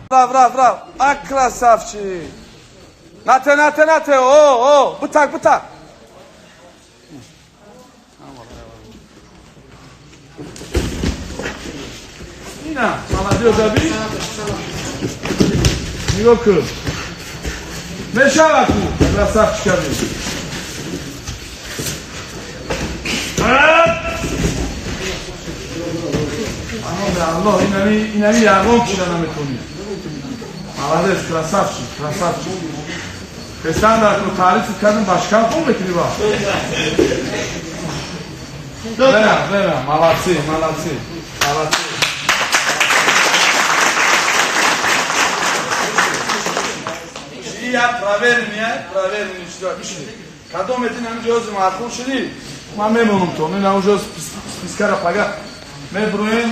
Bravo. A krasavčik. Nate. O. Butak. Ina, молодежь abi. Yok. Meşavaku. Krasavčik abi. Allah, inami yardım kişilerine mekonuyum. Молодец, красавчик. Песанда, ако тариfu kadın başkan mı bekliyor bak? Vera, молодцы. Я проверим, что когда мы тянем джоз мархум шли, мы можем то, мы на уже спискара пага, мы броем,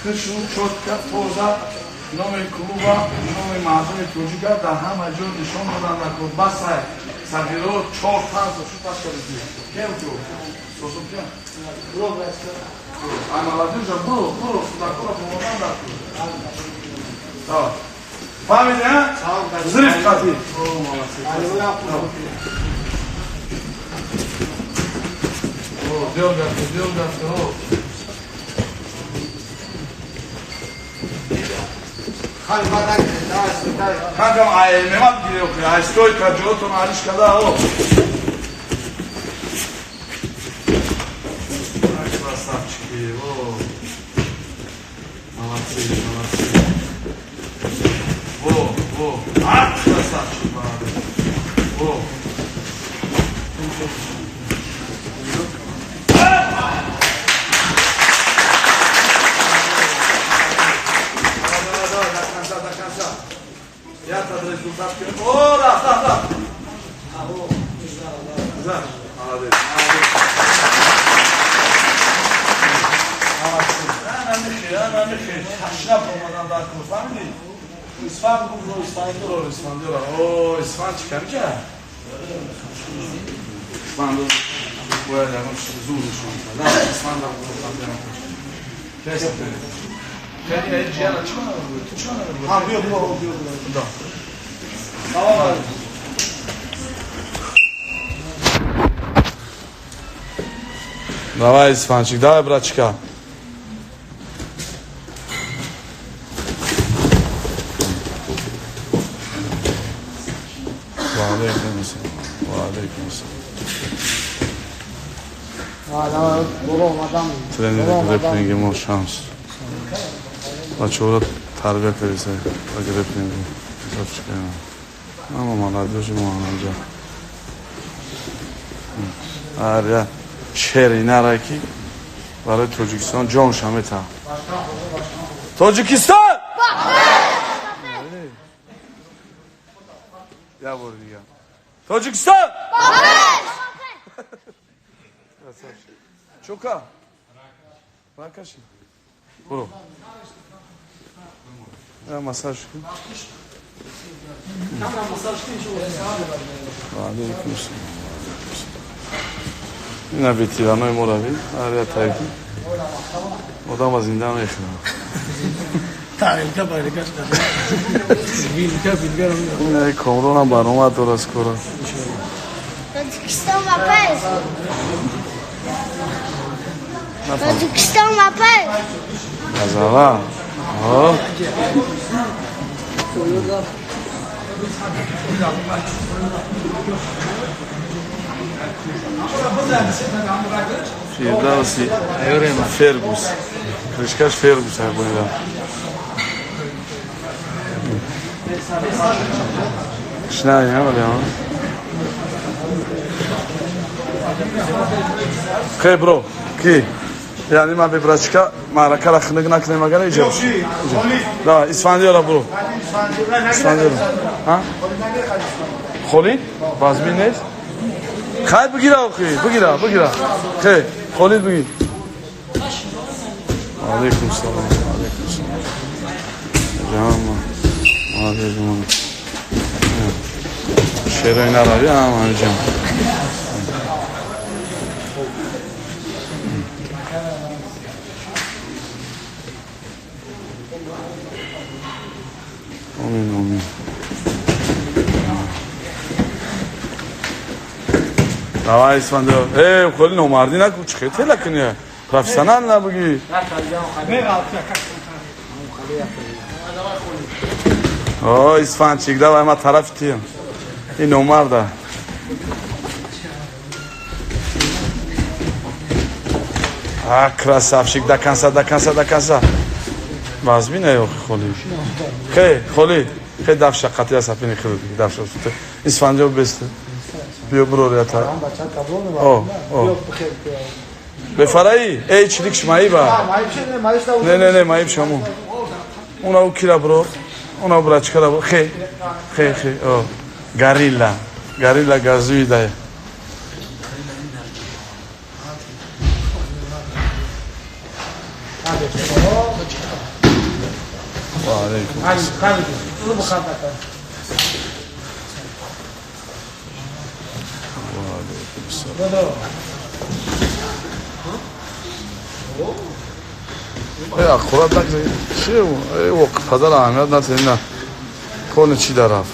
хышу, четко, поза. Номер клуба, номер мазуни туджика, да хама ҷо нишон додан дар колбаса сабиро 4 таза шуташ кардӣ. Кем ҷо? Сосубҷа? А молодежь, буро, судакора помодан дар кул. Да. Фамилия? Зриф Қади. Дел гафтаро. Kankam memat giriyor ya. Stoyka, Joton, Alişka'da o. Krasavčik çıkıyor. Молодцы. Во. Krasavčik abi. Во. Я tad rezultat görüyorum. Oo, raf. Güzel. Молодец. Önemli şey. Şnap olmadan daha kurban değil. İspan bu İspan diyorlar. Oo, İspan çıkarınca. İspan bu arada zor şu anda. İspan da kurban diyorlar. Kesin. Kendi ciğer açma. Ha, yok. Da. Tamam. Давай, Испанчик, давай, братчика. Валейкум ассалам. Тренер грэпплинги мо шанс. Бачаҳоро тарбия кардиса ба грэпплингу. Ама молодежи мо ҳамаҷа. Аря шери нараки барои Тоҷикистон ҷонша мета. Тоҷикистон! Я бор дига. Тоҷикистон! Чока. Бакаши. Буро. Я массаж. ина ветеранои морави ария тайки одам аз инда мехӯрам комронам баромад дорад скоро Тоҷикистон вапай азава Firdevsi Fergus. Krishkash Fergus yapıyor. Şuna ya öyle ya. Hey bro, ki? Yani ben bir bıraçka maraka rakını kınayım agara yiyeceğim. Da İspanyol bro. İspanyol. Ha? Xolin? Bazmin ne? Kay bugüra okuy, bugüra. Hey, Xolin bugün. Aleykümselam. Canım. Aleyküm. Şereyn arabi aman canım. آمین. давай اسفندیار خیلی نامردی نکن چه خیلی لکنیه پروفسیونال نبگی اسفند چیک давай ما طرف تیم این نامرده красавчик до конца возьми холи خیلی دفشه قطعی از سفینی خیلی دفشه اسفندیار بسته بیا برو ریاتا بفرایی ای چلیکش مایی با نه مایی بشمون اونا کیرا برو اونا برا چکرا برو خیلی گاریلا گازوی دای اخورات نکن چیه وقت پدر اهمیت نداره نه کن چی درف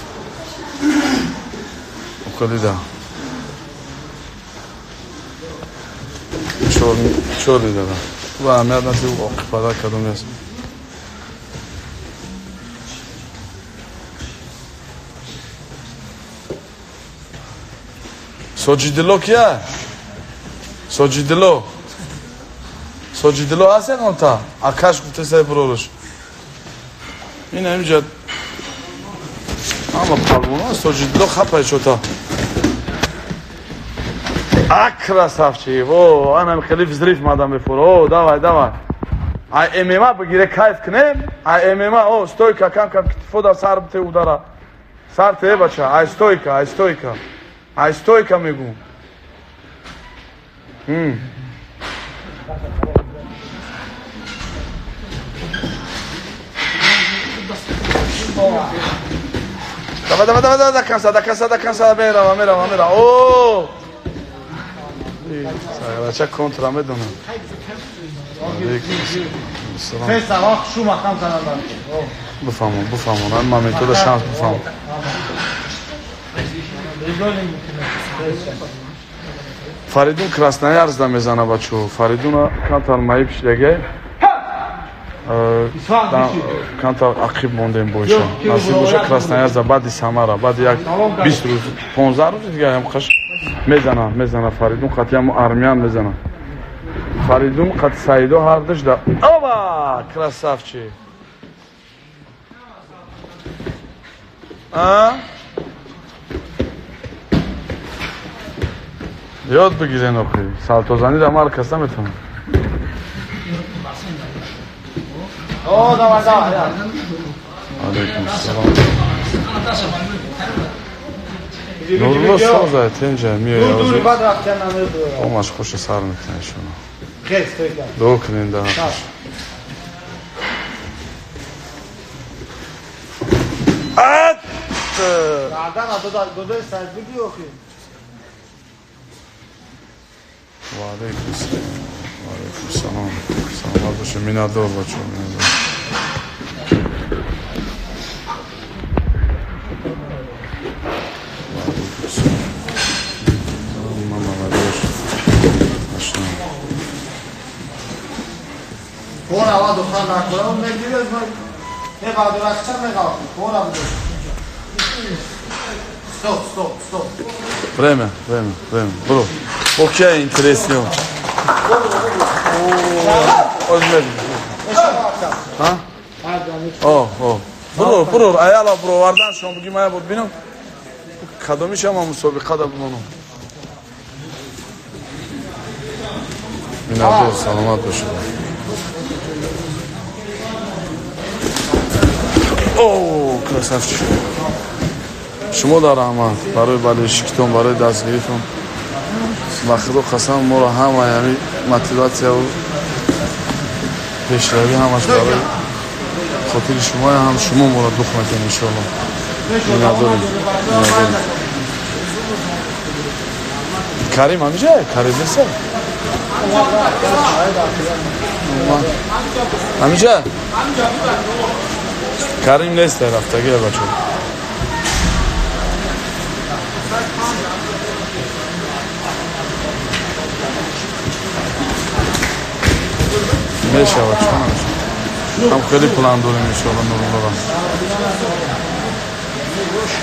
کلیده چوری داره و اهمیت نداره وقت پدر کدومی است سوجیدلو کیه؟ سوجیدلو هست اون تا آکاش گفته سه برورش این همینجا اما پالونا سوجیدلو خپای شوتا красавчик انا خلیف ظریف مادام بفور давай ай ММА بگیره کایف کنیم ай ММА стойка кам китфо да сар бте удара сар те бача ай стойка میگم da cansa mira چه کنترا میدونم بفهمون اما میتونه شانس بفهمون فریدون красноярск да мезана бачо фаридуна кантар майб шидага кантар ақиб мондем боша насиб боша красноярск да баъди самара баъди як 20 рӯз 15 рӯз дига ҳам қаш мезана фаридун қати ҳам армян мезана фаридун қати саидо ҳардаш да оба красавчик یاد بگیرین آخه سالتوزنی در مال کسا میتونه علیکم السلام نورلو سازه تنجه میه اومش خوش سر میکنه شما دو کنین در وعلیکم السلام سلامت باشه مینادور بچه Pora do Fana agora, me diz, leva do Racha, legal. Pora do. Stop. Время. Bro. Окей, интересно. برو ایالا برو واردن شما بگی من بود بینم کدومی شما مسابقه دا بمونم مینادور سلامت باشه красавчик شما در رحمت برای بالشکتون برای دستگیریتون بخدا قسم ما را همه یعنی موتیواسیا و پیشروی همش برای خاطر شما هم شما ما را دخ نکنید ان شاء الله نداریم کریم همینجا کریم نیست همینجا Karim neyse rafta gel bacım. Beş yavaş. Tam خیلی پلان داریم ان شاء الله نور الله.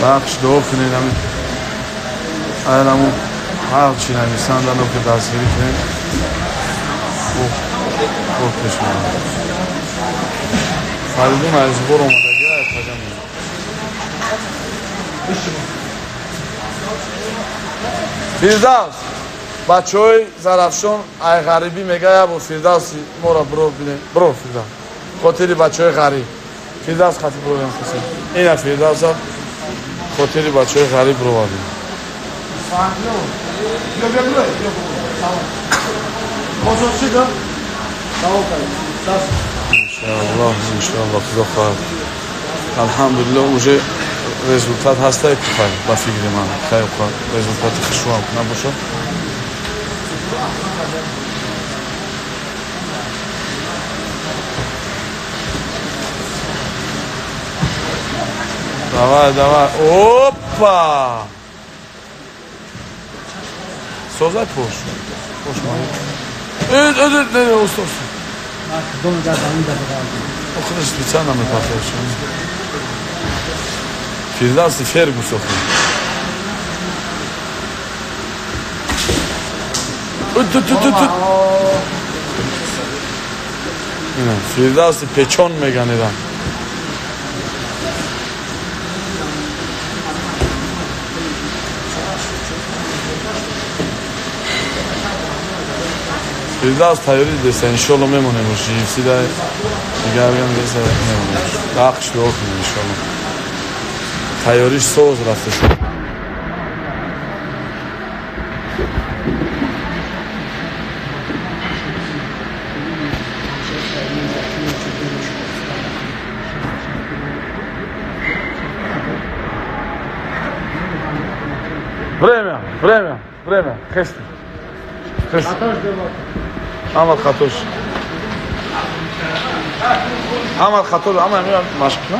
نقش دو کنید همین. الان هر چی نمیسند الان که دستگیری کنیم. خوب پیش میاد. فریدون مجبور اومده گره کجا میاد. فیردوس بچه‌های زرافشان ای غریبی میگه ابو فیردوس ما را برو ببین برو فیردوس خاطر بچه‌های غریب فیردوس خاطر برو ببین اینا فیردوس خاطر بچه‌های غریب برو ببین ان شاء الله خدا خواهد الحمدلله уже результат هسته بخیر با فکر من خیر خواهد результат خوشم نباشه давай опа созай пош не устос охраш специально мы пошли Фирдавс Фергус Фирдавс печон меганедан Фирдавс тайёри деса иншалло мемонем живси да дигаргам деса мемонем дақш дуо кунем иншалло тайёриш соз рафташа время хести Амал хатош. Амал хатош, амал машина.